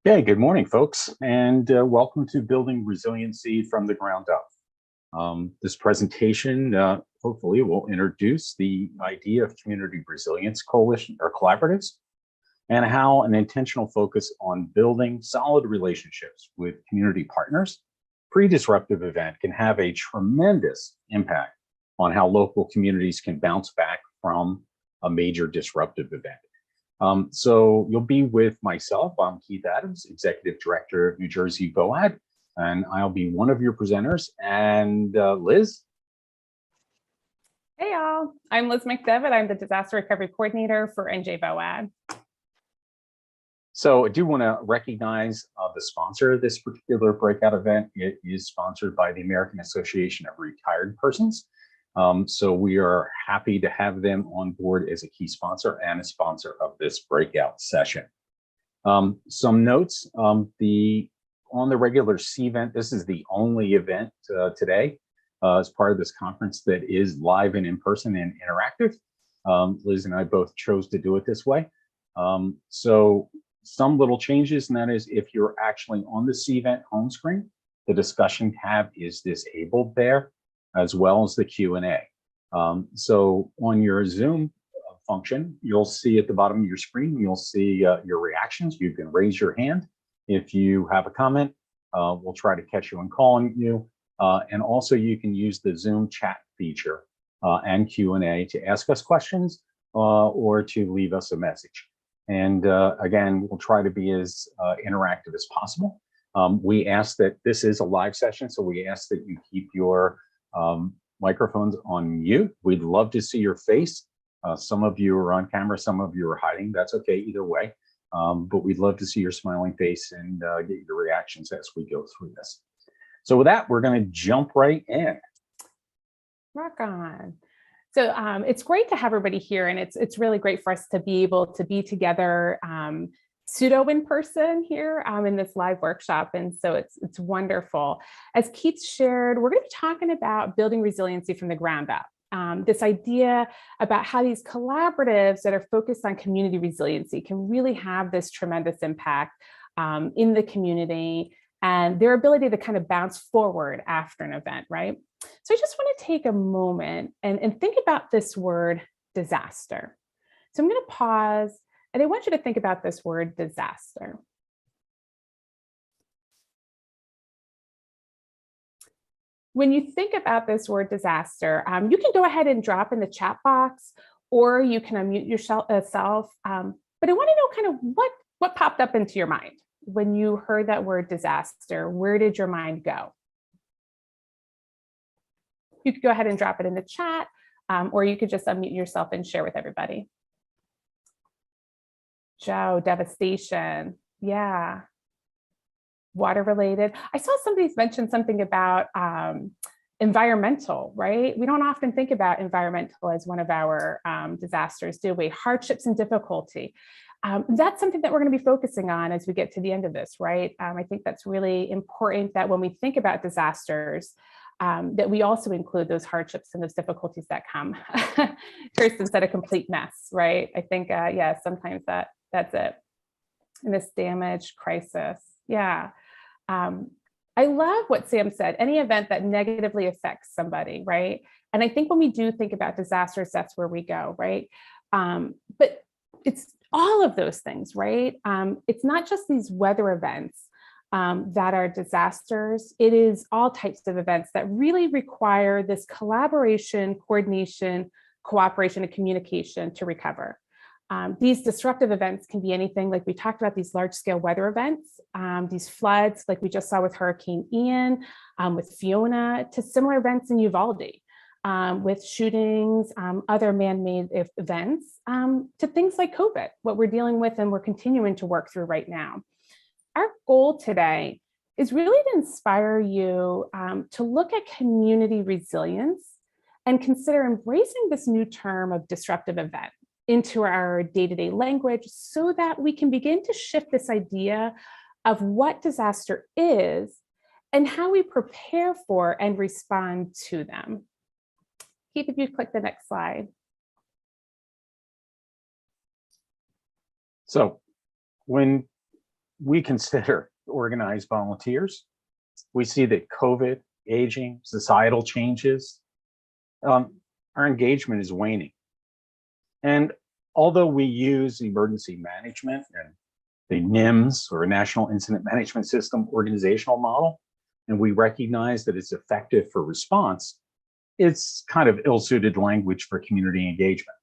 Okay, good morning, folks, and welcome to Building Resiliency from the Ground Up. This presentation hopefully will introduce the idea of community resilience coalition or collaboratives and how an intentional focus on building solid relationships with community partners pre-disruptive event can have a tremendous impact on how local communities can bounce back from a major disruptive event. So you'll be with myself. I'm Keith Adams, Executive Director of New Jersey VOAD, and I'll be one of your presenters. And Liz? Hey, y'all. I'm Liz McDevitt. I'm the Disaster Recovery Coordinator for NJVOAD. So I do want to recognize the sponsor of this particular breakout event. It is sponsored by the American Association of Retired Persons. So we are happy to have them on board as a key sponsor and a sponsor of this breakout session. Some notes, on the regular C-event, this is the only event today as part of this conference that is live and in person and interactive. Liz and I both chose to do it this way. So some little changes, and that is if you're actually on the C-event home screen, the discussion tab is disabled there, as well as the Q&A. So on your Zoom function, you'll see at the bottom of your screen, you'll see your reactions. You can raise your hand if you have a comment. We'll try to catch you and call on you. And also you can use the Zoom chat feature and Q&A to ask us questions or to leave us a message. And again, we'll try to be as interactive as possible. We ask that this is a live session, so we ask that you keep your microphones on mute. We'd love to see your face. Some of you are on camera, some of you are hiding. That's okay either way. But we'd love to see your smiling face and get your reactions as we go through this. So with that, we're going to jump right in. Rock on. So it's great to have everybody here, and it's really great for us to be able to be together pseudo in person here in this live workshop. And so it's wonderful. As Keith shared, we're going to be talking about building resiliency from the ground up. This idea about how these collaboratives that are focused on community resiliency can really have this tremendous impact in the community and their ability to kind of bounce forward after an event, right? So I just want to take a moment and think about this word disaster. So I'm going to pause, and I want you to think about this word disaster. When you think about this word disaster, you can go ahead and drop in the chat box, or you can unmute yourself. But I want to know kind of what popped up into your mind when you heard that word disaster. Where did your mind go? You could go ahead and drop it in the chat, or you could just unmute yourself and share with everybody. Joe, devastation. Yeah. Water related. I saw somebody's mentioned something about environmental, right? We don't often think about environmental as one of our disasters, do we? Hardships and difficulty. That's something that we're going to be focusing on as we get to the end of this, right? I think that's really important that when we think about disasters, that we also include those hardships and those difficulties that come. Kirsten said a complete mess, right? I think, yeah, sometimes that's it. And this damage, crisis, yeah. I love what Sam said, any event that negatively affects somebody, right? And I think when we do think about disasters, that's where we go, right? But it's all of those things, right? It's not just these weather events that are disasters. It is all types of events that really require this collaboration, coordination, cooperation, and communication to recover. These disruptive events can be anything, like we talked about these large-scale weather events, these floods like we just saw with Hurricane Ian, with Fiona, to similar events in Uvalde, with shootings, other man-made events, to things like COVID, what we're dealing with and we're continuing to work through right now. Our goal today is really to inspire you to look at community resilience and consider embracing this new term of disruptive event into our day-to-day language so that we can begin to shift this idea of what disaster is and how we prepare for and respond to them. Keith, if you click the next slide. So when we consider organized volunteers. We see that COVID, aging, societal changes, our engagement is waning. And although we use emergency management and the NIMS, or National Incident Management System organizational model, and we recognize that it's effective for response, it's kind of ill-suited language for community engagement,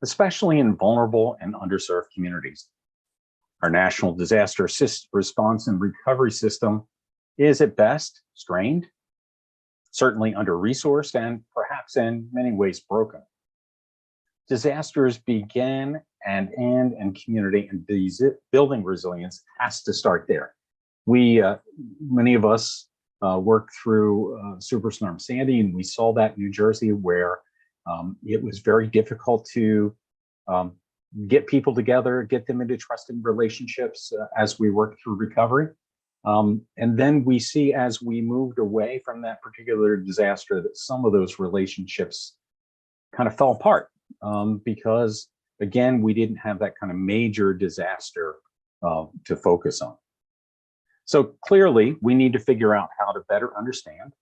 especially in vulnerable and underserved communities. Our National Disaster Response and Recovery System is at best strained, certainly under-resourced, and perhaps in many ways broken. Disasters begin and end in community, and building resilience has to start there. Many of us worked through Superstorm Sandy, and we saw that in New Jersey, where it was very difficult to get people together, get them into trusting relationships as we work through recovery. And then we see, as we moved away from that particular disaster, that some of those relationships kind of fell apart because, again, we didn't have that kind of major disaster to focus on. So clearly, we need to figure out how to better understand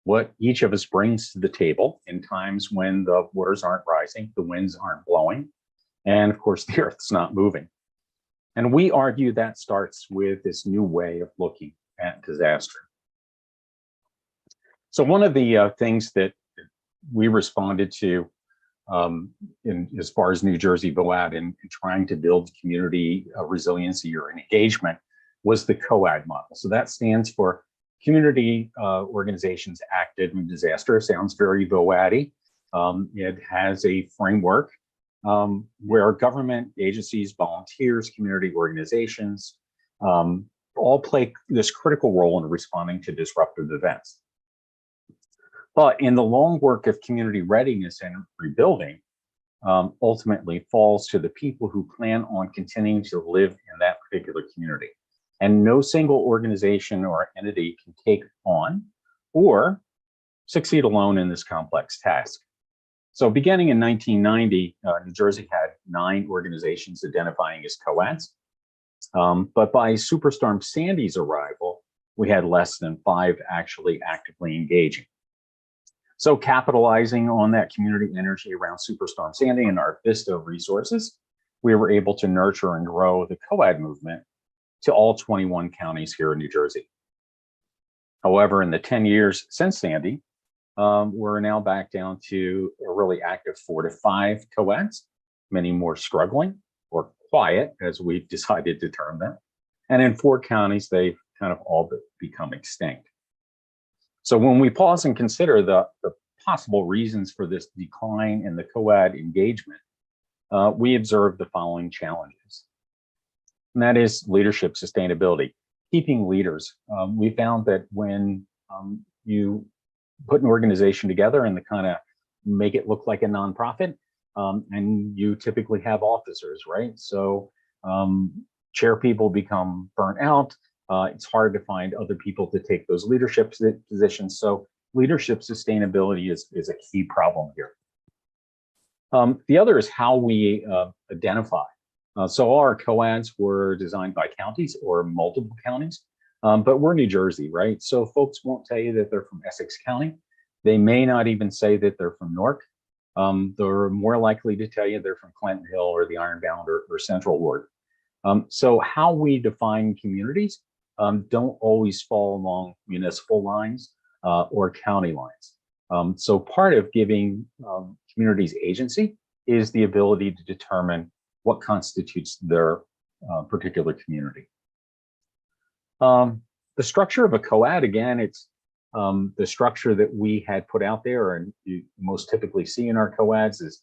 what each of us brings to the table in times when the waters aren't rising, the winds aren't blowing, and of course, the earth's not moving. And we argue that starts with this new way of looking at disaster. So one of the things that we responded to as far as New Jersey VOAD in trying to build community resiliency or engagement was the COAD model. So that stands for Community Organizations Active in Disaster. Sounds very VOAD-y. It has a framework where government agencies, volunteers, community organizations all play this critical role in responding to disruptive events. But in the long work of community readiness and rebuilding, ultimately falls to the people who plan on continuing to live in that particular community. And no single organization or entity can take on or succeed alone in this complex task. So beginning in 1990, New Jersey had 9 organizations identifying as COADs. But by Superstorm Sandy's arrival, we had less than 5 actually actively engaging. So capitalizing on that community energy around Superstorm Sandy and our VISTA resources, we were able to nurture and grow the COAD movement to all 21 counties here in New Jersey. However, in the 10 years since Sandy, we're now back down to a really active 4 to 5 COADs, many more struggling or quiet, as we've decided to term them. And in 4 counties, they've kind of all become extinct. So when we pause and consider the possible reasons for this decline in the COAD engagement, we observe the following challenges. And that is leadership sustainability, keeping leaders. We found that when you put an organization together and kind of make it look like a nonprofit, and you typically have officers, right? So chair people become burnt out. It's hard to find other people to take those leadership positions. So leadership sustainability is a key problem here. The other is how we identify. So all our COADs were designed by counties or multiple counties, but we're New Jersey, right? So folks won't tell you that they're from Essex County. They may not even say that they're from Newark. They're more likely to tell you they're from Clinton Hill or the Ironbound or Central Ward. So how we define communities don't always fall along municipal lines or county lines. So part of giving communities agency is the ability to determine what constitutes their particular community. The structure of a COAD, again, it's the structure that we had put out there, and you most typically see in our COADs is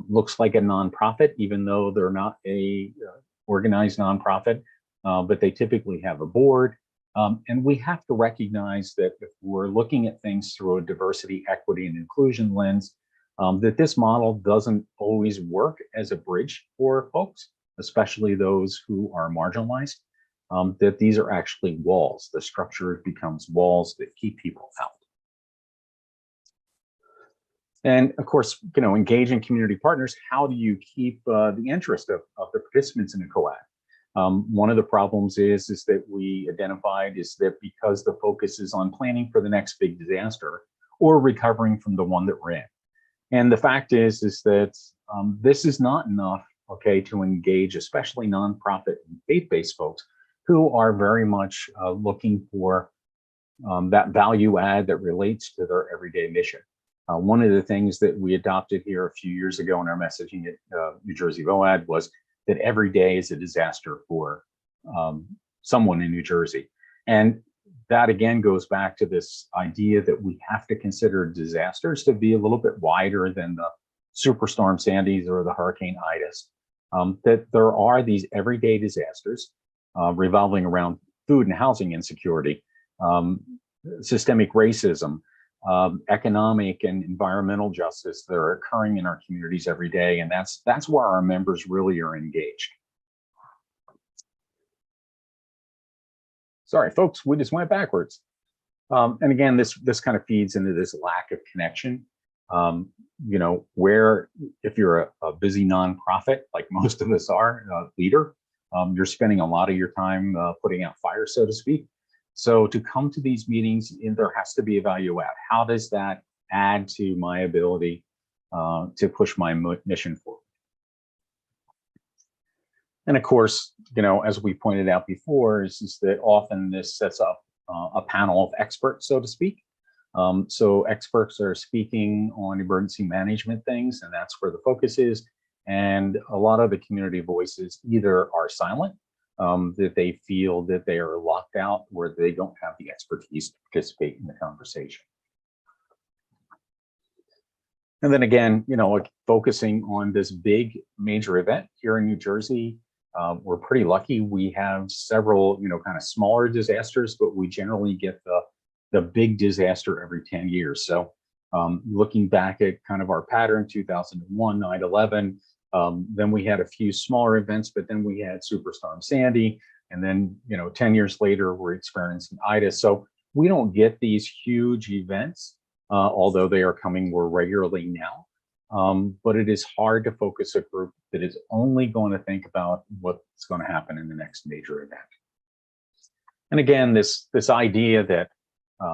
looks like a nonprofit, even though they're not a organized nonprofit, but they typically have a board. And we have to recognize that if we're looking at things through a diversity, equity, and inclusion lens, that this model doesn't always work as a bridge for folks, especially those who are marginalized, that these are actually walls. The structure becomes walls that keep people out. And of course, engaging community partners, how do you keep the interest of the participants in a COAD? One of the problems is that we identified is that because the focus is on planning for the next big disaster or recovering from the one that we're in. And the fact is that this is not enough, okay, to engage, especially nonprofit and faith-based folks who are very much looking for that value add that relates to their everyday mission. One of the things that we adopted here a few years ago in our messaging at New Jersey VOAD was that every day is a disaster for someone in New Jersey. And that again goes back to this idea that we have to consider disasters to be a little bit wider than the Superstorm Sandy's or the Hurricane Ida's. That there are these everyday disasters revolving around food and housing insecurity, systemic racism, economic and environmental justice that are occurring in our communities every day. And that's where our members really are engaged. Sorry, folks, we just went backwards. And again, this kind of feeds into this lack of connection. You know, where if you're a busy nonprofit, like most of us are, leader, you're spending a lot of your time putting out fires, so to speak. So to come to these meetings, there has to be a value add. How does that add to my ability to push my mission forward? And of course, you know, as we pointed out before, is that often this sets up a panel of experts, so to speak. So experts are speaking on emergency management things, and that's where the focus is. And a lot of the community voices either are silent, that they feel that they are locked out, where they don't have the expertise to participate in the conversation. And then again, you know, like focusing on this big major event here in New Jersey, we're pretty lucky. We have several, you know, kind of smaller disasters, but we generally get the big disaster every 10 years. So looking back at kind of our pattern, 2001, 9/11, then we had a few smaller events, but then we had Superstorm Sandy. And then, you know, 10 years later, we're experiencing Ida. So we don't get these huge events, although they are coming more regularly now. But it is hard to focus a group that is only going to think about what's going to happen in the next major event. And again, this idea that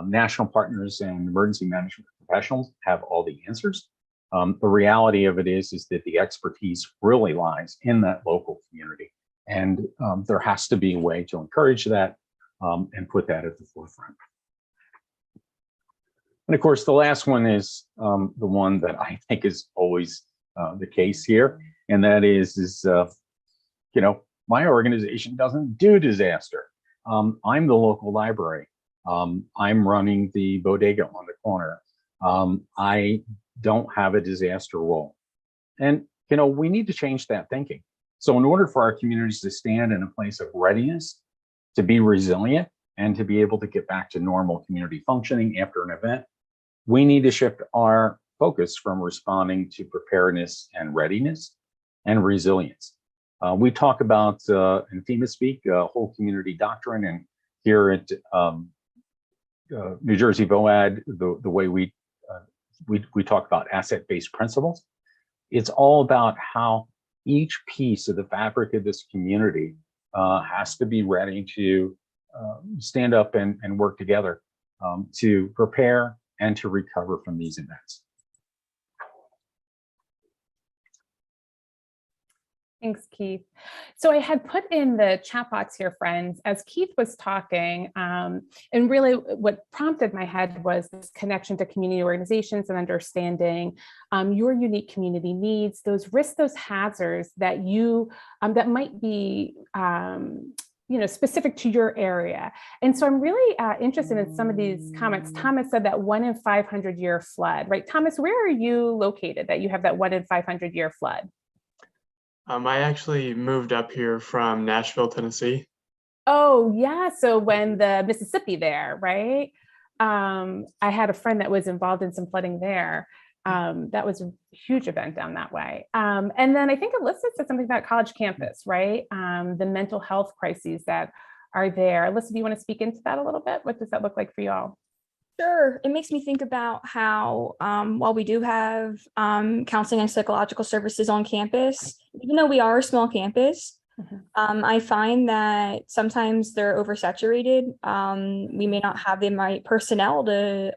national partners and emergency management professionals have all the answers. The reality of it is that the expertise really lies in that local community. And there has to be a way to encourage that and put that at the forefront. And of course, the last one is the one that I think is always the case here. And that is you know, my organization doesn't do disaster. I'm the local library. I'm running the bodega on the corner. I don't have a disaster role. And, you know, we need to change that thinking. So in order for our communities to stand in a place of readiness, to be resilient, and to be able to get back to normal community functioning after an event, we need to shift our focus from responding to preparedness and readiness and resilience. We talk about, in FEMA speak, whole community doctrine, and here at New Jersey VOAD, the way we talk about asset-based principles. It's all about how each piece of the fabric of this community has to be ready to stand up and work together to prepare and to recover from these events. Thanks, Keith. So I had put in the chat box here, friends, as Keith was talking, and really what prompted my head was this connection to community organizations and understanding your unique community needs, those risks, those hazards that you, that might be, you know, specific to your area. And so I'm really interested in some of these comments. Thomas said that 1 in 500 year flood, right? Thomas, where are you located that you have that 1 in 500 year flood? I actually moved up here from Nashville, Tennessee. Oh, yeah. So when the Mississippi there, right? I had a friend that was involved in some flooding there. That was a huge event down that way. And then I think Alyssa said something about college campus, right? The mental health crises that are there. Alyssa, do you want to speak into that a little bit? What does that look like for you all? Sure. It makes me think about how while we do have counseling and psychological services on campus, even though we are a small campus, I find that sometimes they're oversaturated. We may not have the right personnel to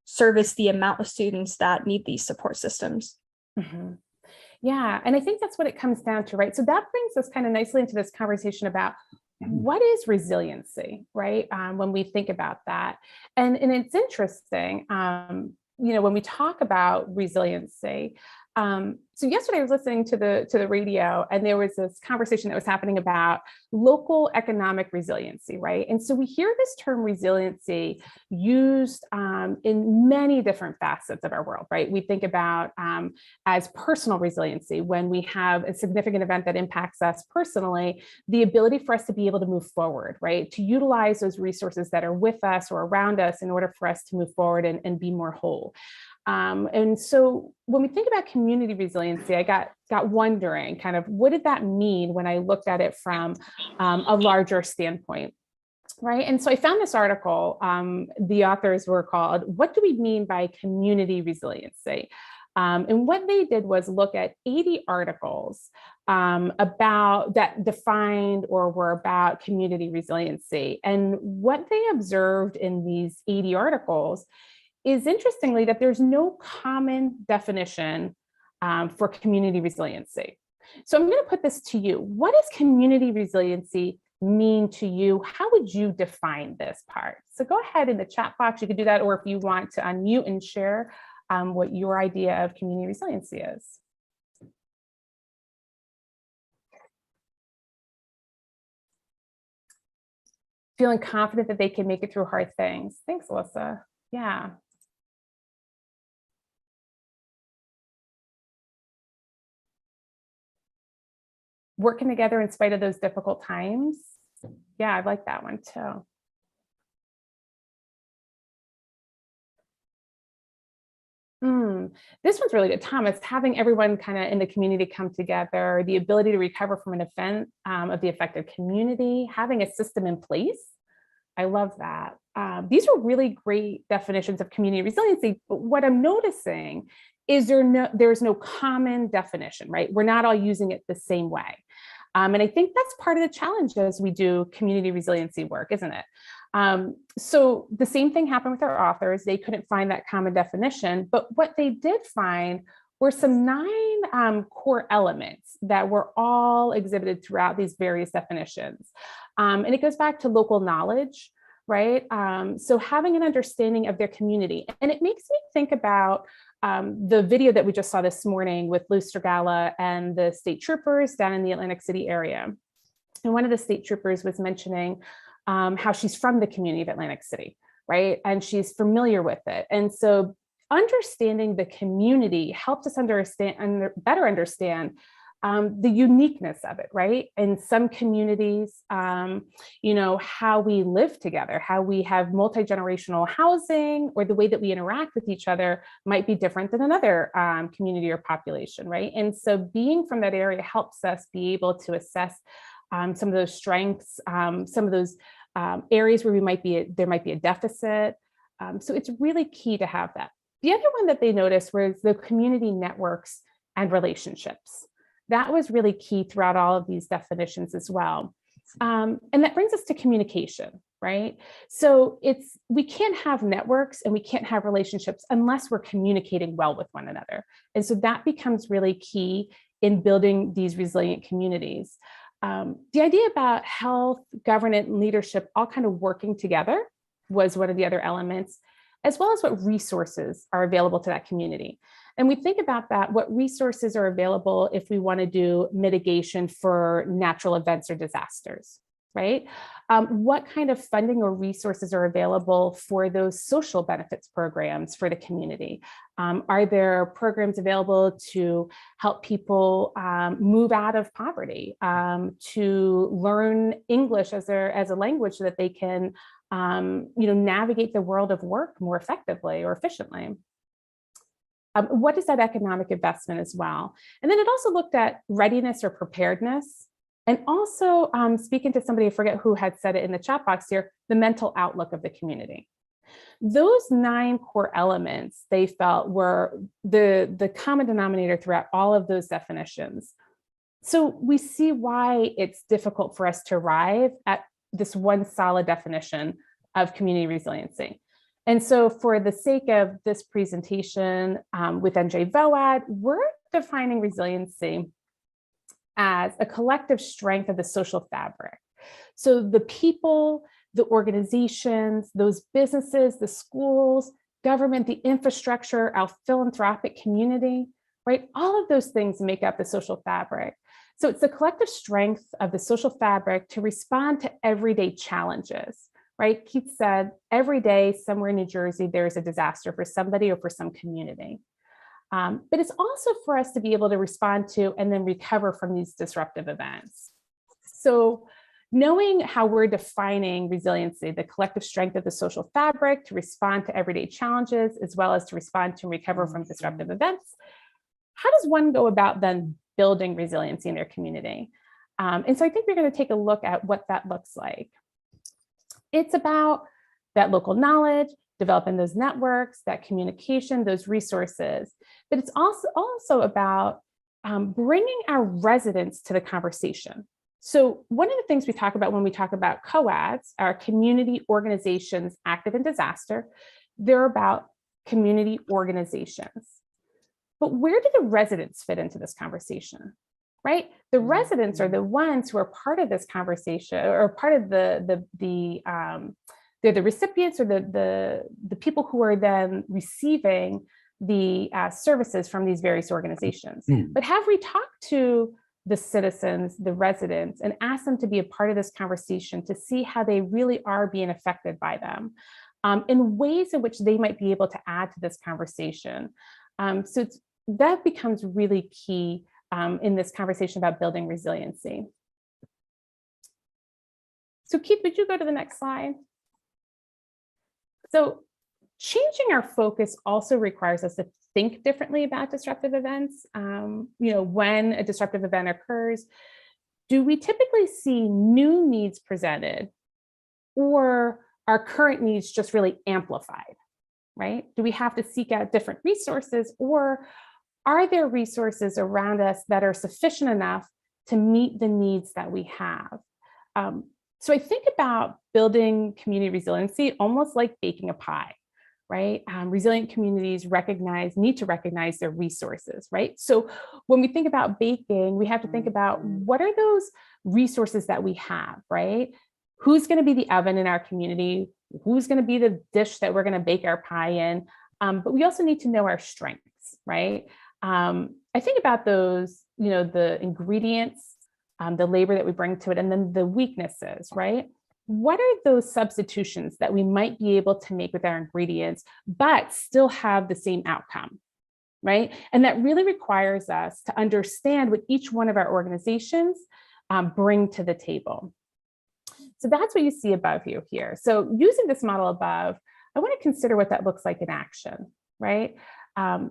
service the amount of students that need these support systems. Yeah, and I think that's what it comes down to, right? So that brings us kind of nicely into this conversation about what is resiliency, right? When we think about that, and it's interesting, when we talk about resiliency. So yesterday I was listening to the radio, and there was this conversation that was happening about local economic resiliency, right? And so we hear this term resiliency used in many different facets of our world, right? We think about as personal resiliency when we have a significant event that impacts us personally, the ability for us to be able to move forward, right? To utilize those resources that are with us or around us in order for us to move forward and be more whole. And so when we think about community resiliency, I got wondering kind of what did that mean when I looked at it from a larger standpoint, right? And so I found this article, the authors were called, "What do we mean by community resiliency?" And what they did was look at 80 articles about that defined or were about community resiliency. And what they observed in these 80 articles is interestingly that there's no common definition for community resiliency. So I'm going to put this to you. What does community resiliency mean to you? How would you define this part? So go ahead in the chat box, you can do that, or if you want to unmute and share what your idea of community resiliency is. Feeling confident that they can make it through hard things. Thanks, Alyssa. Yeah. Working together in spite of those difficult times. Yeah, I like that one too. This one's really good, Thomas. Having everyone kind of in the community come together, the ability to recover from an event of the affected community, having a system in place. I love that. These are really great definitions of community resiliency, but what I'm noticing is there's no common definition, right? We're not all using it the same way. And I think that's part of the challenge as we do community resiliency work, isn't it? So the same thing happened with our authors. They couldn't find that common definition, but what they did find were some 9 core elements that were all exhibited throughout these various definitions. And it goes back to local knowledge, right? So having an understanding of their community. And it makes me think about the video that we just saw this morning with Lou Stragala and the state troopers down in the Atlantic City area. And one of the state troopers was mentioning how she's from the community of Atlantic City, right? And she's familiar with it. And so understanding the community helps us better understand the uniqueness of it, right? In some communities, how we live together, how we have multi-generational housing, or the way that we interact with each other might be different than another community or population, right? And so being from that area helps us be able to assess some of those strengths, some of those areas where there might be a deficit. So it's really key to have that. The other one that they noticed was the community networks and relationships. That was really key throughout all of these definitions as well. And that brings us to communication, right? So we can't have networks and we can't have relationships unless we're communicating well with one another. And so that becomes really key in building these resilient communities. The idea about health, governance, and leadership all kind of working together was one of the other elements, as well as what resources are available to that community. And we think about that, what resources are available if we want to do mitigation for natural events or disasters, right? What kind of funding or resources are available for those social benefits programs for the community? Are there programs available to help people move out of poverty, to learn English as a language so that they can navigate the world of work more effectively or efficiently? What is that economic investment as well? And then it also looked at readiness or preparedness, and also speaking to somebody, I forget who had said it in the chat box here, the mental outlook of the community. Those 9 core elements they felt were the common denominator throughout all of those definitions. So we see why it's difficult for us to arrive at this one solid definition of community resiliency. And so for the sake of this presentation with NJVOAD, we're defining resiliency as a collective strength of the social fabric. So the people, the organizations, those businesses, the schools, government, the infrastructure, our philanthropic community, right? All of those things make up the social fabric. So it's the collective strength of the social fabric to respond to everyday challenges, right? Keith said, every day somewhere in New Jersey, there's a disaster for somebody or for some community. But it's also for us to be able to respond to and then recover from these disruptive events. So knowing how we're defining resiliency, the collective strength of the social fabric to respond to everyday challenges, as well as to respond to and recover from disruptive events, how does one go about then building resiliency in their community? And so I think we're going to take a look at what that looks like. It's about that local knowledge, developing those networks, that communication, those resources. But it's also about bringing our residents to the conversation. So one of the things we talk about when we talk about COADs, our community organizations active in disaster, they're about community organizations. But where do the residents fit into this conversation, right? The residents are the ones who are part of this conversation, or part of they're the recipients or the people who are then receiving the services from these various organizations. But have we talked to the citizens, the residents, and asked them to be a part of this conversation to see how they really are being affected by them in ways in which they might be able to add to this conversation? So that becomes really key in this conversation about building resiliency. So Keith, would you go to the next slide? So changing our focus also requires us to think differently about disruptive events. When a disruptive event occurs, do we typically see new needs presented, or are current needs just really amplified, right? Do we have to seek out different resources, or are there resources around us that are sufficient enough to meet the needs that we have? So I think about building community resiliency almost like baking a pie, right? Resilient communities need to recognize their resources, right? So when we think about baking, we have to think about what are those resources that we have, right? Who's going to be the oven in our community? Who's going to be the dish that we're going to bake our pie in? But we also need to know our strengths, right? I think about those, the ingredients, the labor that we bring to it, and then the weaknesses, right? What are those substitutions that we might be able to make with our ingredients, but still have the same outcome, right? And that really requires us to understand what each one of our organizations bring to the table. So that's what you see above you here. So using this model above, I want to consider what that looks like in action, right? I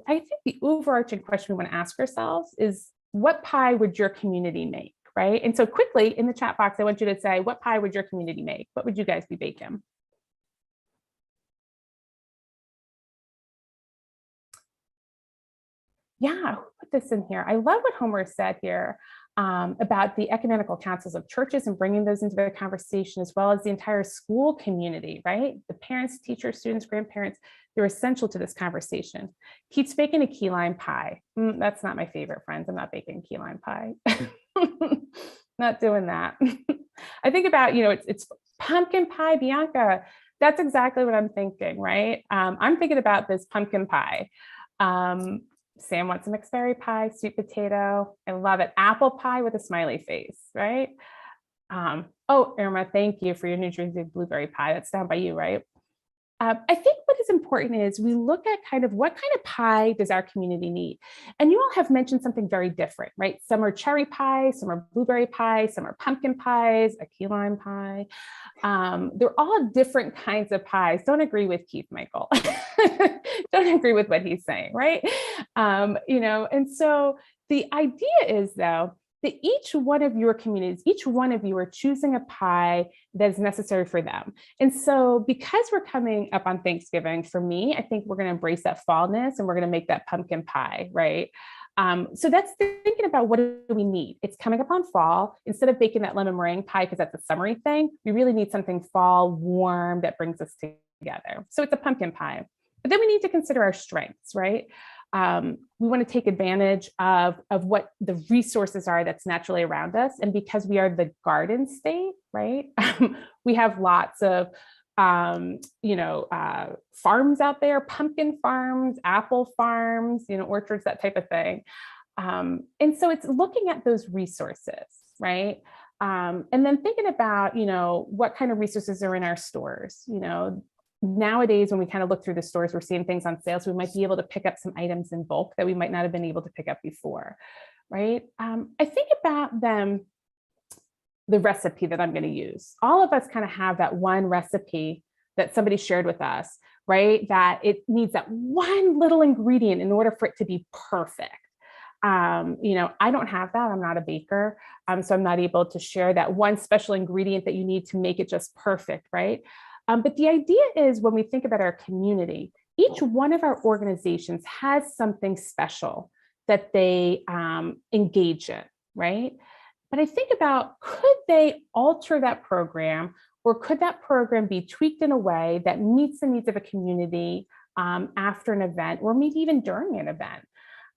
think the overarching question we want to ask ourselves is, what pie would your community make, right? And so quickly in the chat box, I want you to say, what pie would your community make? What would you guys be baking? Yeah, who put this in here? I love what Homer said here about the ecumenical councils of churches and bringing those into the conversation, as well as the entire school community, right? The parents, teachers, students, grandparents, they're essential to this conversation. Keith's baking a key lime pie. That's not my favorite, friends. I'm not baking key lime pie. Not doing that. I think about, it's pumpkin pie, Bianca. That's exactly what I'm thinking, right? I'm thinking about this pumpkin pie. Sam wants a mixed berry pie, sweet potato. I love it. Apple pie with a smiley face, right? Oh, Irma, thank you for your New Jersey blueberry pie. That's down by you, right? I think what is important is we look at kind of what kind of pie does our community need? And you all have mentioned something very different, right? Some are cherry pie, some are blueberry pie, some are pumpkin pies, a key lime pie. They're all different kinds of pies. Don't agree with Keith, Michael. Don't agree with what he's saying, right? And so the idea is, though, that each one of your communities, each one of you are choosing a pie that is necessary for them. And so because we're coming up on Thanksgiving, for me, I think we're going to embrace that fallness and we're going to make that pumpkin pie, right? So that's thinking about what do we need. It's coming up on fall. Instead of baking that lemon meringue pie, because that's a summery thing, we really need something fall warm that brings us together. So it's a pumpkin pie. But then we need to consider our strengths, right? We want to take advantage of what the resources are that's naturally around us. And because we are the garden state, right? We have lots of farms out there, pumpkin farms, apple farms, orchards, that type of thing. And so it's looking at those resources, right? And then thinking about, what kind of resources are in our stores. Nowadays, when we kind of look through the stores, we're seeing things on sale. So we might be able to pick up some items in bulk that we might not have been able to pick up before, right? I think about the recipe that I'm going to use. All of us kind of have that one recipe that somebody shared with us, right? That it needs that one little ingredient in order for it to be perfect. I don't have that. I'm not a baker. So I'm not able to share that one special ingredient that you need to make it just perfect, right? But the idea is when we think about our community, each one of our organizations has something special that they engage in, right? But I think about, could they alter that program, or could that program be tweaked in a way that meets the needs of a community after an event, or maybe even during an event?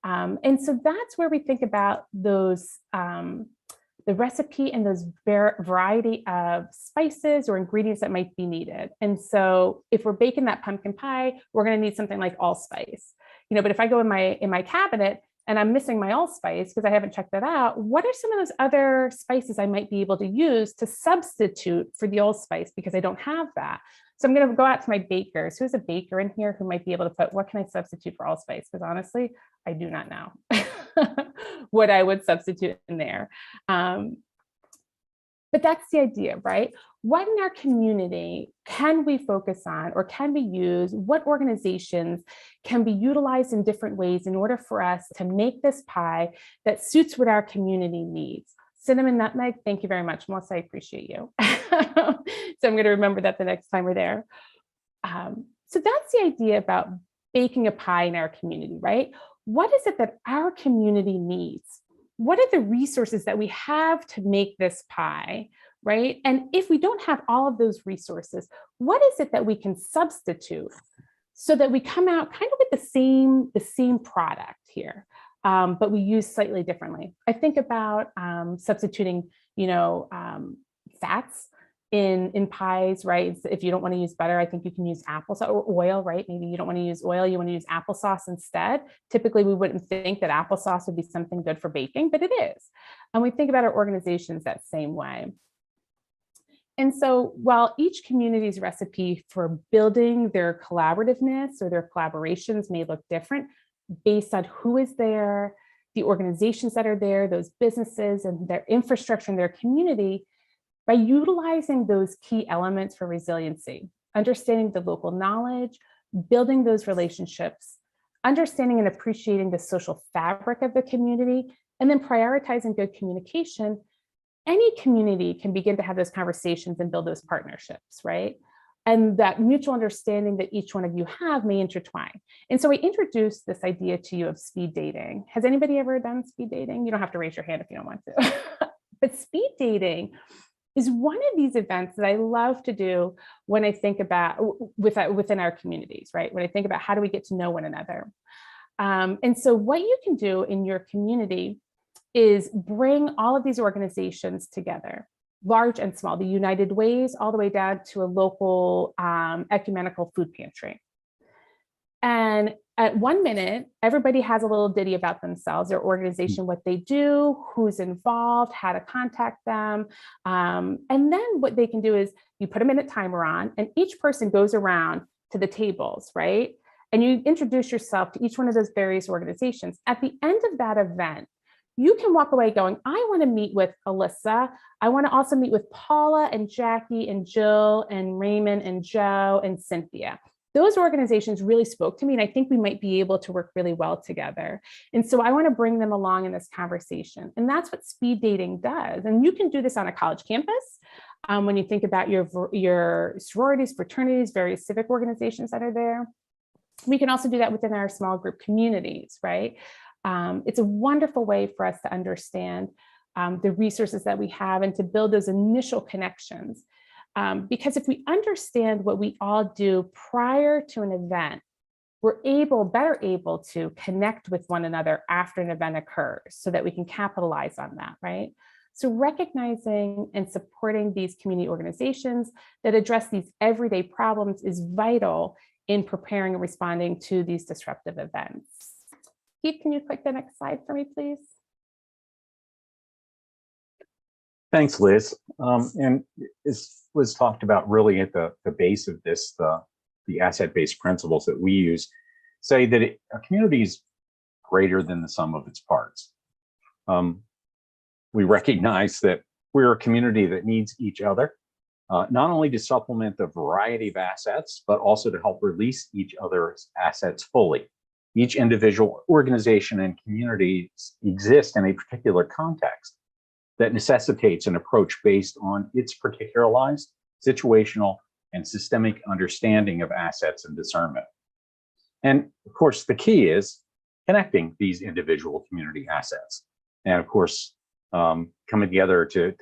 And so that's where we think about those, the recipe and those variety of spices or ingredients that might be needed. And so if we're baking that pumpkin pie, we're going to need something like allspice. But if I go in my cabinet and I'm missing my allspice because I haven't checked that out, what are some of those other spices I might be able to use to substitute for the allspice because I don't have that? So I'm going to go out to my bakers. Who's a baker in here who might be able to put, what can I substitute for allspice? Because honestly, I do not know what I would substitute in there. But that's the idea, right? What in our community can we focus on, or can we use? What organizations can be utilized in different ways in order for us to make this pie that suits what our community needs? Cinnamon, nutmeg, thank you very much, Melissa, I appreciate you. So I'm going to remember that the next time we're there. So that's the idea about baking a pie in our community, right? What is it that our community needs? What are the resources that we have to make this pie, right? And if we don't have all of those resources, what is it that we can substitute so that we come out kind of with the same product here, but we use slightly differently? I think about substituting, fats in pies, right? If you don't want to use butter, I think you can use applesauce or oil, right? Maybe you don't want to use oil, you want to use applesauce instead. Typically, we wouldn't think that applesauce would be something good for baking, but it is. And we think about our organizations that same way. And so while each community's recipe for building their collaborativeness or their collaborations may look different based on who is there, the organizations that are there, those businesses and their infrastructure in their community, by utilizing those key elements for resiliency, understanding the local knowledge, building those relationships, understanding and appreciating the social fabric of the community, and then prioritizing good communication, any community can begin to have those conversations and build those partnerships, right? And that mutual understanding that each one of you have may intertwine. And so we introduced this idea to you of speed dating. Has anybody ever done speed dating? You don't have to raise your hand if you don't want to. But speed dating is one of these events that I love to do when I think about within our communities, right? When I think about how do we get to know one another. And so what you can do in your community is bring all of these organizations together, large and small, the United Ways, all the way down to a local ecumenical food pantry. And at 1 minute, everybody has a little ditty about themselves, their organization, what they do, who's involved, how to contact them. And then what they can do is you put a minute timer on, and each person goes around to the tables, right? And you introduce yourself to each one of those various organizations. At the end of that event, you can walk away going, I want to meet with Alyssa. I want to also meet with Paula and Jackie and Jill and Raymond and Joe and Cynthia. Those organizations really spoke to me, and I think we might be able to work really well together. And so I want to bring them along in this conversation. And that's what speed dating does. And you can do this on a college campus. When you think about your sororities, fraternities, various civic organizations that are there. We can also do that within our small group communities, right? It's a wonderful way for us to understand the resources that we have and to build those initial connections. Because if we understand what we all do prior to an event, we're better able to connect with one another after an event occurs so that we can capitalize on that, right? So recognizing and supporting these community organizations that address these everyday problems is vital in preparing and responding to these disruptive events. Keith, can you click the next slide for me, please? Thanks, Liz. And this was talked about really at the base of this, the asset-based principles that we use say that a community is greater than the sum of its parts. We recognize that we're a community that needs each other, not only to supplement the variety of assets, but also to help release each other's assets fully. Each individual organization and community exists in a particular context that necessitates an approach based on its particularized, situational, and systemic understanding of assets and discernment. And of course, the key is connecting these individual community assets. And of course, coming together to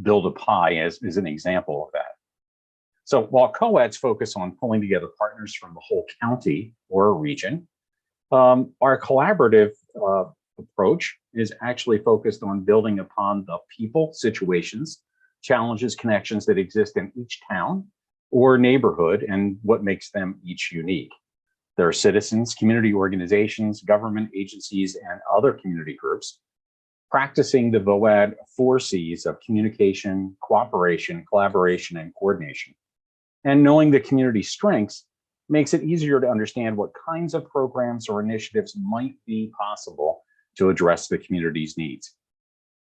build a pie is an example of that. So while co-eds focus on pulling together partners from the whole county or a region, our collaborative approach is actually focused on building upon the people, situations, challenges, connections that exist in each town or neighborhood and what makes them each unique. There are citizens, community organizations, government agencies, and other community groups practicing the VOAD 4 C's of communication, cooperation, collaboration, and coordination. And knowing the community strengths makes it easier to understand what kinds of programs or initiatives might be possible to address the community's needs.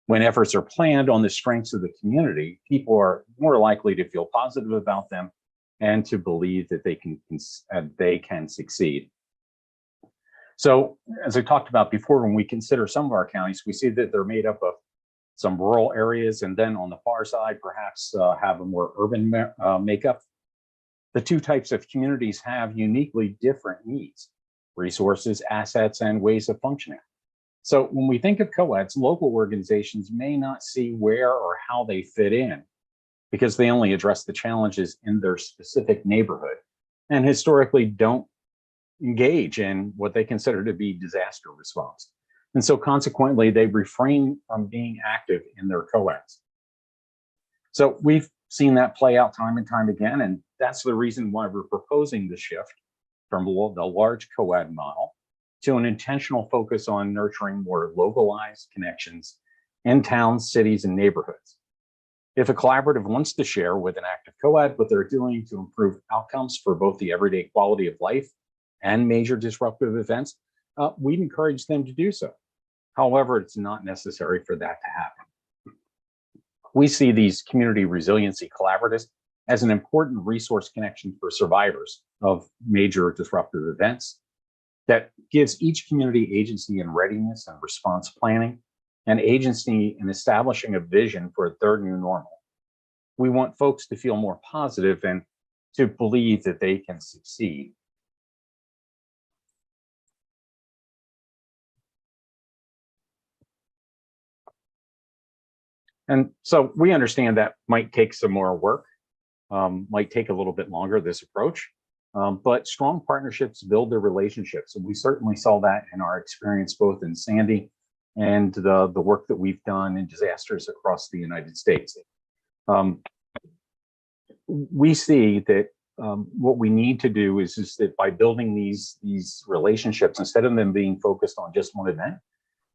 When efforts are planned on the strengths of the community, people are more likely to feel positive about them and to believe that they can succeed. So, as I talked about before, when we consider some of our counties, we see that they're made up of some rural areas, and then on the far side, perhaps have a more urban makeup. The two types of communities have uniquely different needs, resources, assets, and ways of functioning. So when we think of co-eds, local organizations may not see where or how they fit in because they only address the challenges in their specific neighborhood and historically don't engage in what they consider to be disaster response. And so consequently, they refrain from being active in their co-eds. So we've seen that play out time and time again, and that's the reason why we're proposing the shift from the large co-ed model to an intentional focus on nurturing more localized connections in towns, cities, and neighborhoods. If a collaborative wants to share with an active co-ed what they're doing to improve outcomes for both the everyday quality of life and major disruptive events, we'd encourage them to do so. However, it's not necessary for that to happen. We see these community resiliency collaboratives as an important resource connection for survivors of major disruptive events that gives each community agency in readiness and response planning and agency in establishing a vision for their new normal. We want folks to feel more positive and to believe that they can succeed. And so we understand that might take some more work, might take a little bit longer, this approach, but strong partnerships build their relationships. And we certainly saw that in our experience, both in Sandy and the work that we've done in disasters across the United States. We see that what we need to do is that by building these relationships, instead of them being focused on just one event,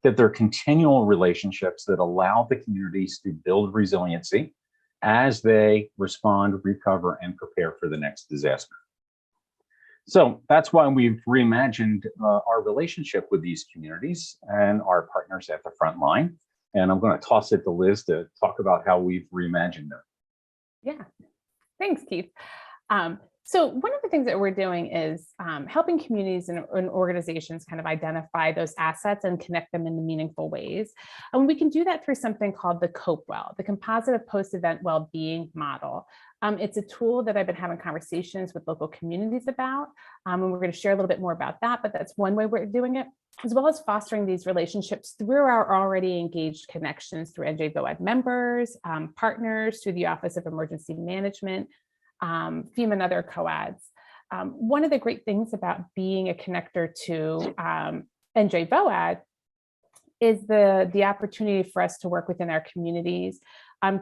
that they're continual relationships that allow the communities to build resiliency as they respond, recover, and prepare for the next disaster. So that's why we've reimagined our relationship with these communities and our partners at the front line. And I'm going to toss it to Liz to talk about how we've reimagined them. Yeah, thanks, Keith. So one of the things that we're doing is helping communities and organizations kind of identify those assets and connect them in meaningful ways. And we can do that through something called the COPE well, the Composite of Post-Event Wellbeing Model. It's a tool that I've been having conversations with local communities about, and we're going to share a little bit more about that, but that's one way we're doing it, as well as fostering these relationships through our already engaged connections through NJVOAD members, partners, through the Office of Emergency Management, FEMA and other COADs. One of the great things about being a connector to NJVOAD is the opportunity for us to work within our communities,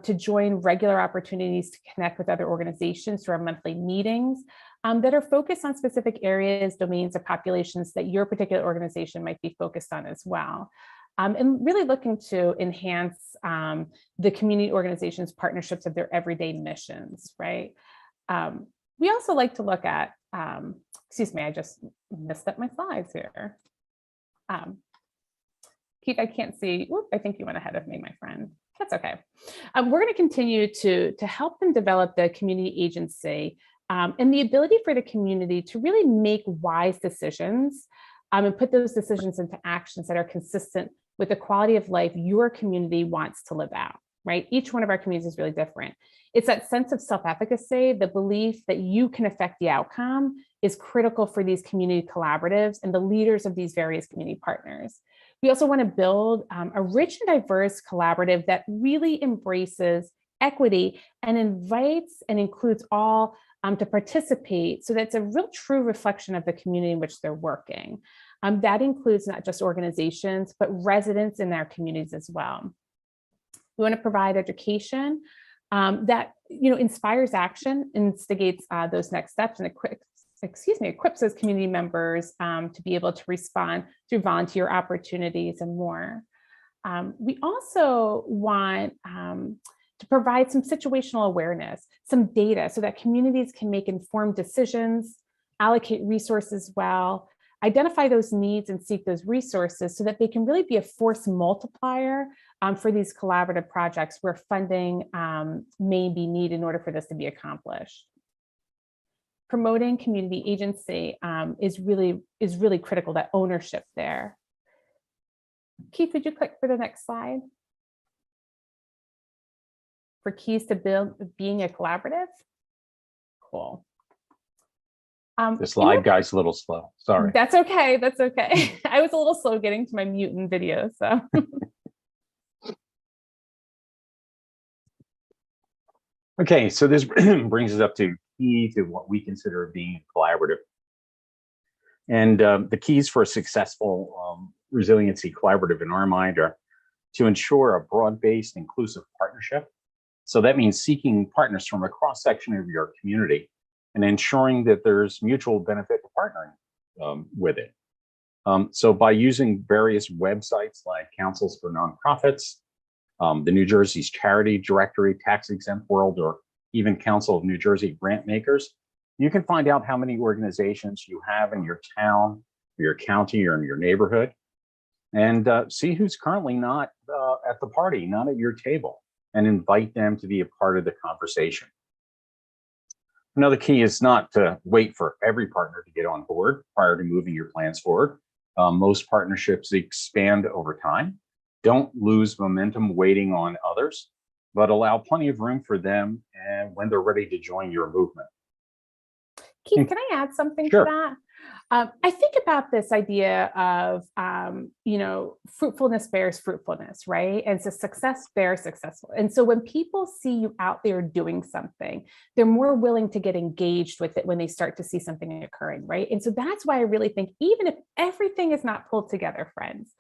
to join regular opportunities to connect with other organizations through our monthly meetings that are focused on specific areas, domains, or populations that your particular organization might be focused on as well. And really looking to enhance the community organizations' partnerships of their everyday missions, right? We also like to look at, excuse me, I just messed up my slides here. Keith, I can't see. Whoop, I think you went ahead of me, my friend. That's okay. We're going to continue to help them develop the community agency and the ability for the community to really make wise decisions and put those decisions into actions that are consistent with the quality of life your community wants to live out, right? Each one of our communities is really different. It's that sense of self-efficacy, the belief that you can affect the outcome is critical for these community collaboratives and the leaders of these various community partners. We also want to build a rich and diverse collaborative that really embraces equity and invites and includes all to participate, so that's a real true reflection of the community in which they're working. That includes not just organizations, but residents in their communities as well. We want to provide education that inspires action, instigates those next steps, and equips those community members to be able to respond through volunteer opportunities and more. We also want to provide some situational awareness, some data, so that communities can make informed decisions, allocate resources well, identify those needs and seek those resources so that they can really be a force multiplier for these collaborative projects where funding may be needed in order for this to be accomplished. Promoting community agency is really critical, that ownership there. Keith, would you click for the next slide? For keys to being a collaborative? Cool. The slide guy's a little slow, sorry. That's okay, that's okay. I was a little slow getting to my mute and video, so. Okay, so this brings us up to key to what we consider being collaborative. And the keys for a successful resiliency collaborative in our mind are to ensure a broad-based inclusive partnership. So that means seeking partners from a cross-section of your community and ensuring that there's mutual benefit to partnering with it. So by using various websites like Councils for Nonprofits, the New Jersey's Charity Directory, Tax Exempt World, or even Council of New Jersey Grant Makers, you can find out how many organizations you have in your town, or your county, or in your neighborhood, and see who's currently not at the party, not at your table, and invite them to be a part of the conversation. Another key is not to wait for every partner to get on board prior to moving your plans forward. Most partnerships expand over time. Don't lose momentum waiting on others, but allow plenty of room for them and when they're ready to join your movement. Keith, can I add something Sure. to that? I think about this idea of, fruitfulness bears fruitfulness, right? And so success bears successful. And so when people see you out there doing something, they're more willing to get engaged with it when they start to see something occurring, right? And so that's why I really think, even if everything is not pulled together, friends,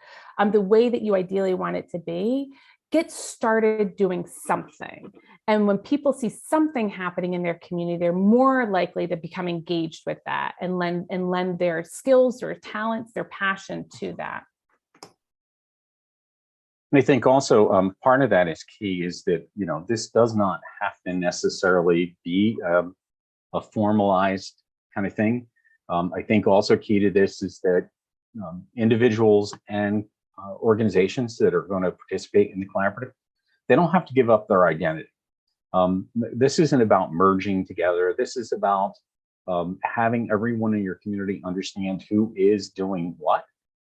the way that you ideally want it to be, get started doing something. And when people see something happening in their community, they're more likely to become engaged with that and lend their skills, their talents, their passion to that. And I think also part of that is key is that, this does not have to necessarily be a formalized kind of thing. I think also key to this is that individuals and organizations that are going to participate in the collaborative, they don't have to give up their identity. This isn't about merging together. This is about having everyone in your community understand who is doing what,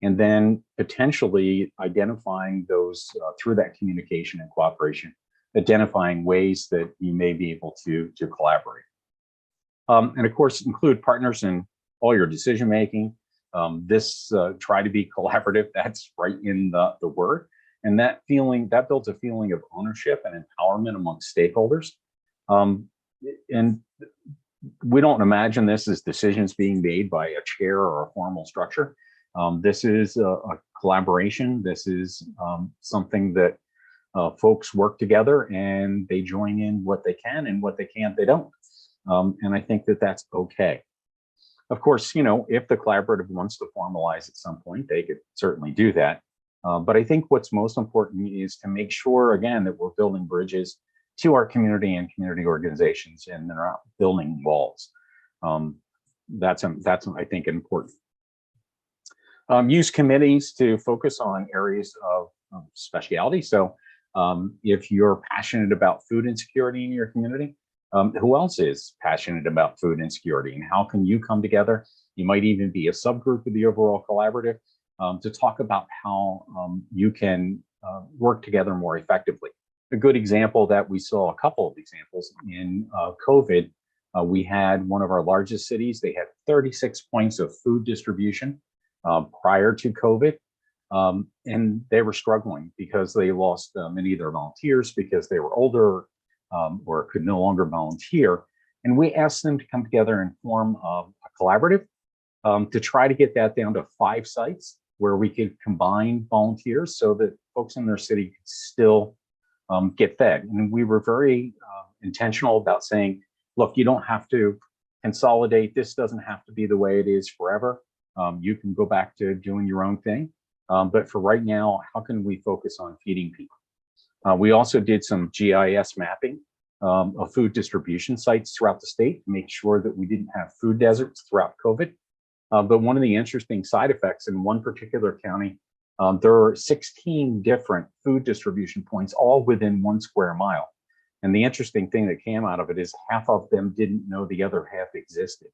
and then potentially identifying those through that communication and cooperation, identifying ways that you may be able to collaborate. And of course, include partners in all your decision making. Try to be collaborative. That's right in the word. And that builds a feeling of ownership and empowerment amongst stakeholders. And we don't imagine this as decisions being made by a chair or a formal structure. This is a collaboration. This is something that folks work together and they join in what they can, and what they can't, they don't. And I think that that's okay. Of course, if the collaborative wants to formalize at some point, they could certainly do that. But I think what's most important is to make sure, again, that we're building bridges to our community and community organizations, and they're not building walls. That's I think important. Use committees to focus on areas of speciality. So if you're passionate about food insecurity in your community, who else is passionate about food insecurity, and how can you come together? You might even be a subgroup of the overall collaborative to talk about how you can work together more effectively. A good example that we saw, a couple of examples in COVID, we had one of our largest cities. They had 36 points of food distribution prior to COVID. And they were struggling because they lost many of their volunteers because they were older or could no longer volunteer. And we asked them to come together and form a collaborative to try to get that down to 5 sites where we could combine volunteers so that folks in their city could still get fed. And we were very intentional about saying, look, you don't have to consolidate. This doesn't have to be the way it is forever. You can go back to doing your own thing. But for right now, how can we focus on feeding people? We also did some GIS mapping of food distribution sites throughout the state to make sure that we didn't have food deserts throughout COVID. But one of the interesting side effects in one particular county, there are 16 different food distribution points, all within 1 square mile. And the interesting thing that came out of it is half of them didn't know the other half existed.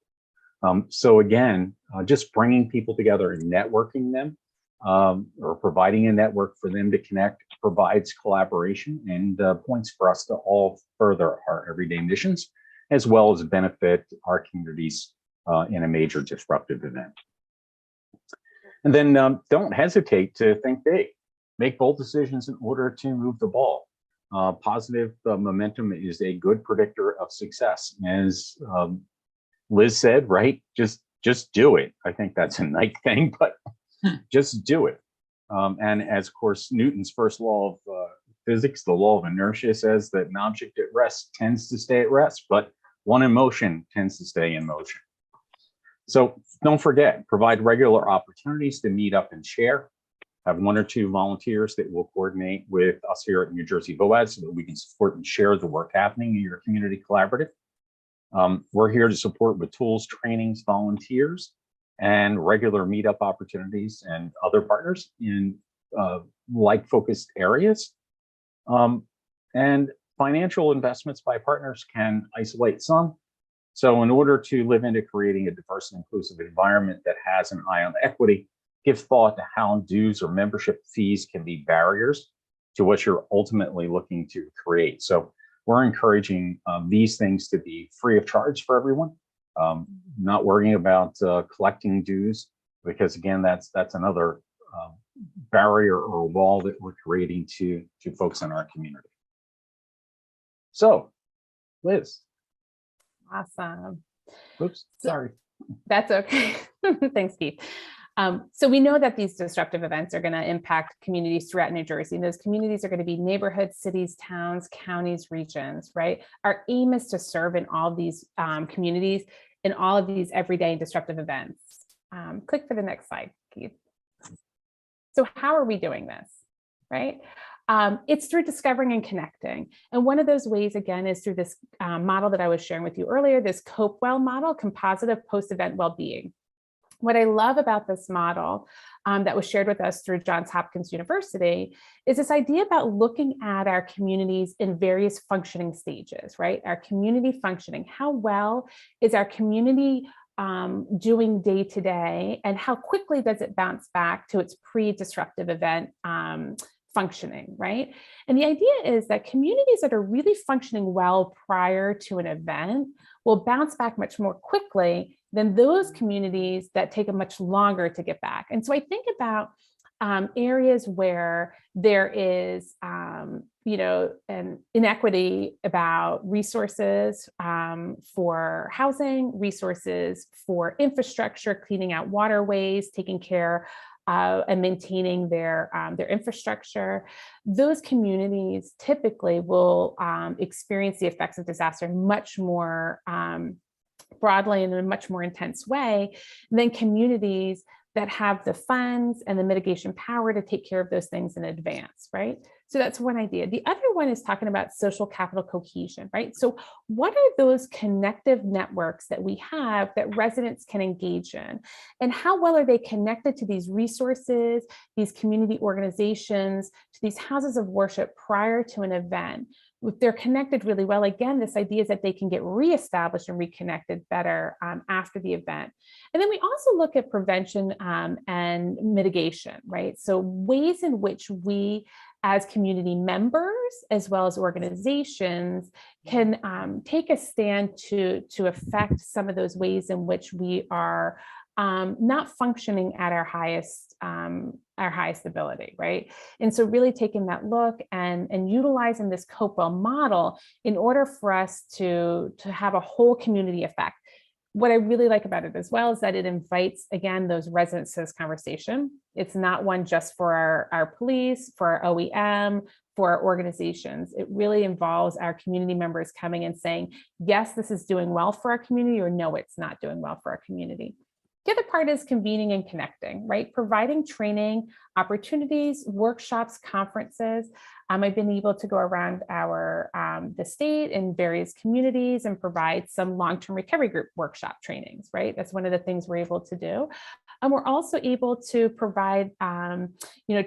So again, just bringing people together and networking them, or providing a network for them to connect provides collaboration and points for us to all further our everyday missions, as well as benefit our communities in a major disruptive event. And then don't hesitate to think big. Make bold decisions in order to move the ball. Positive momentum is a good predictor of success. As Liz said, right? Just do it. I think that's a nice thing, but just do it. And as, of course, Newton's first law of physics, the law of inertia, says that an object at rest tends to stay at rest, but one in motion tends to stay in motion. So don't forget, provide regular opportunities to meet up and share. Have 1 or 2 volunteers that will coordinate with us here at New Jersey VOAD so that we can support and share the work happening in your community collaborative. We're here to support with tools, trainings, volunteers, and regular meetup opportunities and other partners in like-focused areas. And financial investments by partners can isolate some. So in order to live into creating a diverse and inclusive environment that has an eye on equity, give thought to how dues or membership fees can be barriers to what you're ultimately looking to create. So we're encouraging these things to be free of charge for everyone. Not worrying about collecting dues, because again, that's another barrier or wall that we're creating to folks in our community. So, Liz. Awesome. Oops, sorry. That's okay. Thanks, Keith. So we know that these disruptive events are going to impact communities throughout New Jersey. And those communities are going to be neighborhoods, cities, towns, counties, regions, right? Our aim is to serve in all of these communities in all of these everyday and disruptive events. Click for the next slide, Keith. So how are we doing this, right? It's through discovering and connecting. And one of those ways, again, is through this model that I was sharing with you earlier, this COPE-WELL model, composite of post-event well-being. What I love about this model that was shared with us through Johns Hopkins University is this idea about looking at our communities in various functioning stages, right? Our community functioning. How well is our community doing day to day, and how quickly does it bounce back to its pre-disruptive event functioning, right? And the idea is that communities that are really functioning well prior to an event will bounce back much more quickly than those communities that take a much longer to get back. And so I think about areas where there is, an inequity about resources for housing, resources for infrastructure, cleaning out waterways, taking care and maintaining their infrastructure. Those communities typically will experience the effects of disaster much more broadly and in a much more intense way than communities that have the funds and the mitigation power to take care of those things in advance, right? So that's one idea. The other one is talking about social capital cohesion, right? So what are those connective networks that we have that residents can engage in? And how well are they connected to these resources, these community organizations, to these houses of worship prior to an event? If they're connected really well, again, this idea is that they can get reestablished and reconnected better after the event. And then we also look at prevention and mitigation, right? So ways in which we, as community members, as well as organizations, can take a stand to affect some of those ways in which we are not functioning at our highest ability, right? And so really taking that look and utilizing this Copewell model in order for us to have a whole community effect. What I really like about it as well is that it invites, again, those residents to this conversation. It's not one just for our police, for our OEM, for our organizations. It really involves our community members coming and saying, yes, this is doing well for our community, or no, it's not doing well for our community. The other part is convening and connecting, right? Providing training opportunities, workshops, conferences. I've been able to go around the state in various communities and provide some long-term recovery group workshop trainings, right? That's one of the things we're able to do. And we're also able to provide,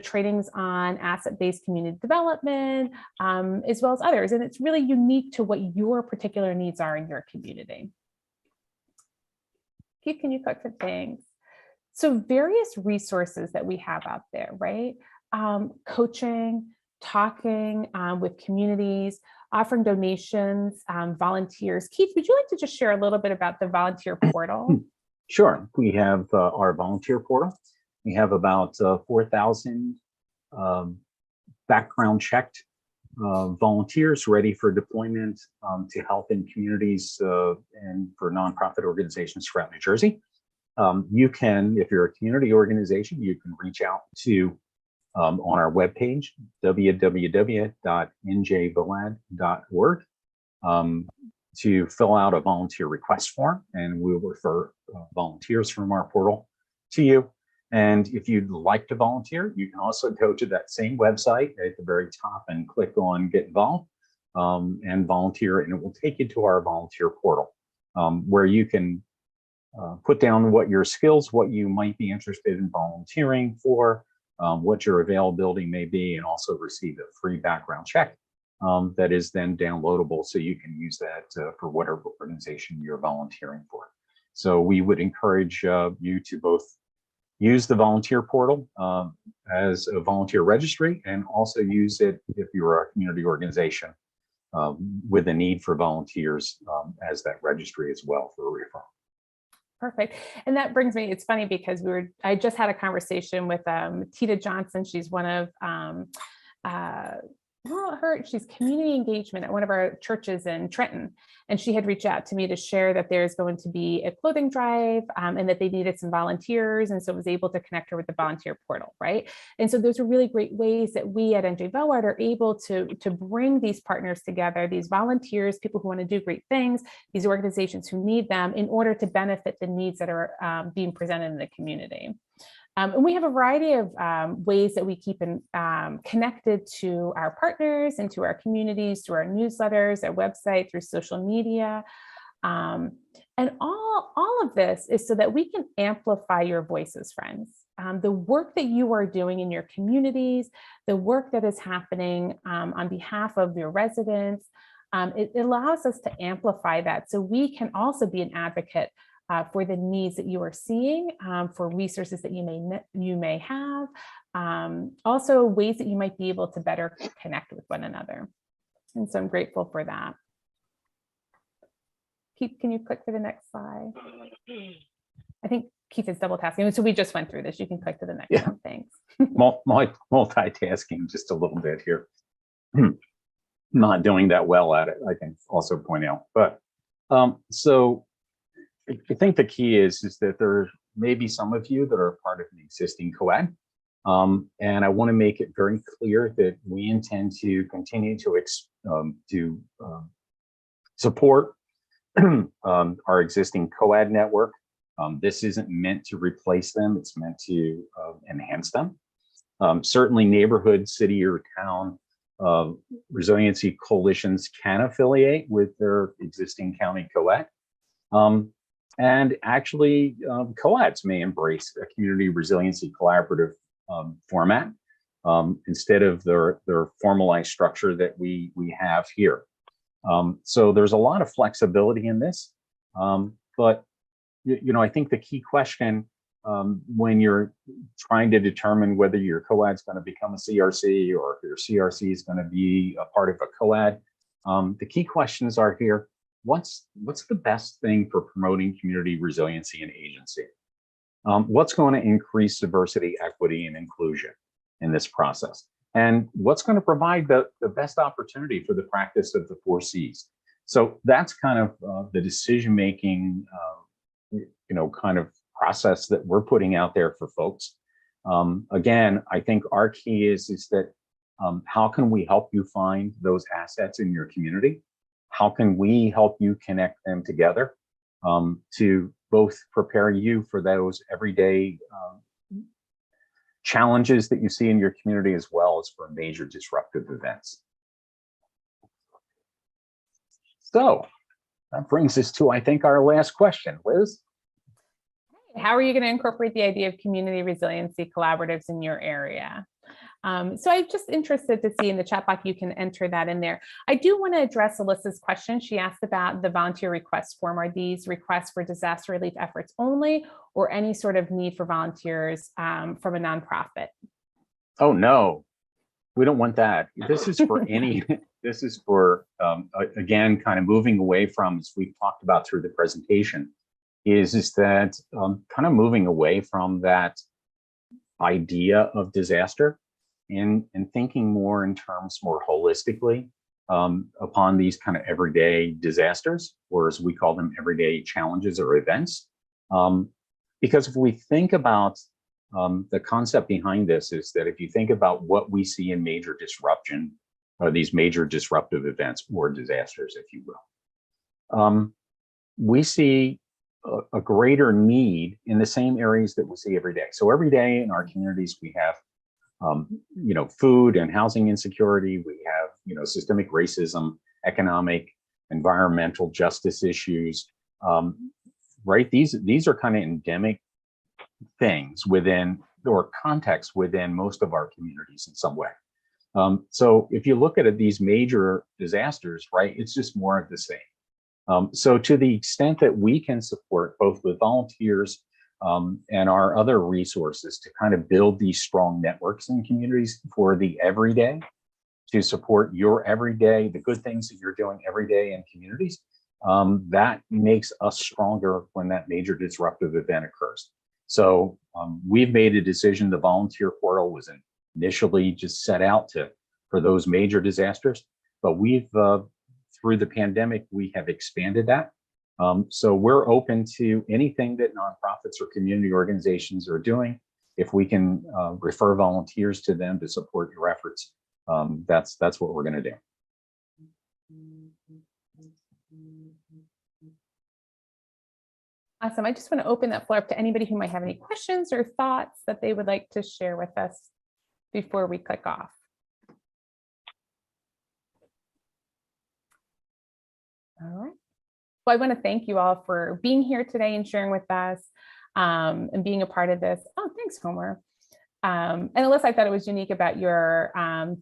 trainings on asset-based community development, as well as others. And it's really unique to what your particular needs are in your community. Keith, can you click for things? So various resources that we have out there, right? Coaching, talking with communities, offering donations, volunteers. Keith, would you like to just share a little bit about the volunteer portal? Sure. We have our volunteer portal. We have about 4,000 background checked volunteers ready for deployment to help in communities and for nonprofit organizations throughout New Jersey. You can, if you're a community organization, you can reach out to on our webpage, www.njvoad.org, to fill out a volunteer request form, and we'll refer volunteers from our portal to you. And if you'd like to volunteer, you can also go to that same website at the very top and click on Get Involved and volunteer, and it will take you to our volunteer portal where you can put down what your skills, what you might be interested in volunteering for, what your availability may be, and also receive a free background check that is then downloadable so you can use that for whatever organization you're volunteering for. So we would encourage you to both use the volunteer portal as a volunteer registry, and also use it if you're a community organization with a need for volunteers as that registry as well for a referral. Perfect. And that brings me, it's funny because I just had a conversation with Tita Johnson. She's one of she's community engagement at one of our churches in Trenton. And she had reached out to me to share that there's going to be a clothing drive and that they needed some volunteers. And so I was able to connect her with the volunteer portal, right? And so those are really great ways that we at NJVOAD are able to bring these partners together, these volunteers, people who want to do great things, these organizations who need them in order to benefit the needs that are being presented in the community. And we have a variety of ways that we keep connected to our partners and to our communities, through our newsletters, our website, through social media. And all of this is so that we can amplify your voices, friends. The work that you are doing in your communities, the work that is happening on behalf of your residents, it allows us to amplify that so we can also be an advocate for the needs that you are seeing, for resources that you may have, also ways that you might be able to better connect with one another. And so I'm grateful for that. Keith, can you click for the next slide? I think Keith is double tasking. So we just went through this. You can click to the next one. Thanks. Multitasking just a little bit here. Not doing that well at it, I can also point out. But so I think the key is that there may be some of you that are part of an existing COAD. And I want to make it very clear that we intend to continue to support our existing COAD network. This isn't meant to replace them, it's meant to enhance them. Certainly neighborhood, city or town resiliency coalitions can affiliate with their existing county COAD. And actually COADs may embrace a community resiliency collaborative format instead of their formalized structure that we have here. So there's a lot of flexibility in this, but I think the key question when you're trying to determine whether your COAD is going to become a CRC or if your CRC is going to be a part of a COAD, the key questions are here. What's the best thing for promoting community resiliency and agency? What's going to increase diversity, equity, and inclusion in this process? And what's going to provide the best opportunity for the practice of the 4 C's? So that's kind of the decision-making, kind of process that we're putting out there for folks. Again, I think our key is that how can we help you find those assets in your community? How can we help you connect them together to both prepare you for those everyday challenges that you see in your community, as well as for major disruptive events. So that brings us to, I think, our last question. Liz? How are you going to incorporate the idea of community resiliency collaboratives in your area? So I'm just interested to see in the chat box, you can enter that in there. I do want to address Alyssa's question. She asked about the volunteer request form. Are these requests for disaster relief efforts only, or any sort of need for volunteers from a nonprofit? Oh, no, we don't want that. This is for any, this is for, again, kind of moving away from, as we've talked about through the presentation, is that kind of moving away from that idea of disaster and thinking more in terms more holistically upon these kind of everyday disasters, or as we call them, everyday challenges or events. Because if we think about the concept behind this is that if you think about what we see in major disruption, or these major disruptive events or disasters, if you will, we see a greater need in the same areas that we see every day. So every day in our communities, we have food and housing insecurity. We have, systemic racism, economic, environmental justice issues, right? These are kind of endemic things within, or context within most of our communities in some way. So if you look at these major disasters, right, it's just more of the same. So to the extent that we can support both with volunteers and our other resources to kind of build these strong networks in communities for the everyday, to support your everyday, the good things that you're doing every day in communities, that makes us stronger when that major disruptive event occurs. So we've made a decision. The volunteer portal was initially just set out for those major disasters, but we've through the pandemic, we have expanded that. So we're open to anything that nonprofits or community organizations are doing. If we can refer volunteers to them to support your efforts, that's what we're going to do. Awesome. I just want to open that floor up to anybody who might have any questions or thoughts that they would like to share with us before we click off. All right. Well, I want to thank you all for being here today and sharing with us and being a part of this. Oh, thanks, Homer. And Alyssa, I thought it was unique about your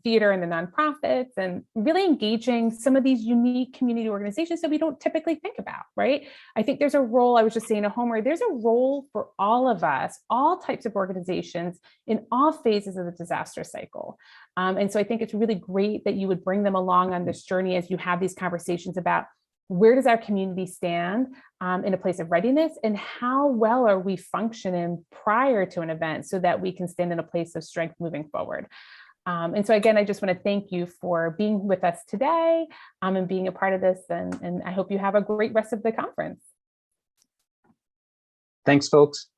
theater and the nonprofits and really engaging some of these unique community organizations that we don't typically think about, right? I think there's a role, I was just saying to Homer, there's a role for all of us, all types of organizations in all phases of the disaster cycle. And so I think it's really great that you would bring them along on this journey as you have these conversations about where does our community stand in a place of readiness, and how well are we functioning prior to an event so that we can stand in a place of strength moving forward. And so again, I just want to thank you for being with us today and being a part of this, and I hope you have a great rest of the conference. Thanks, folks.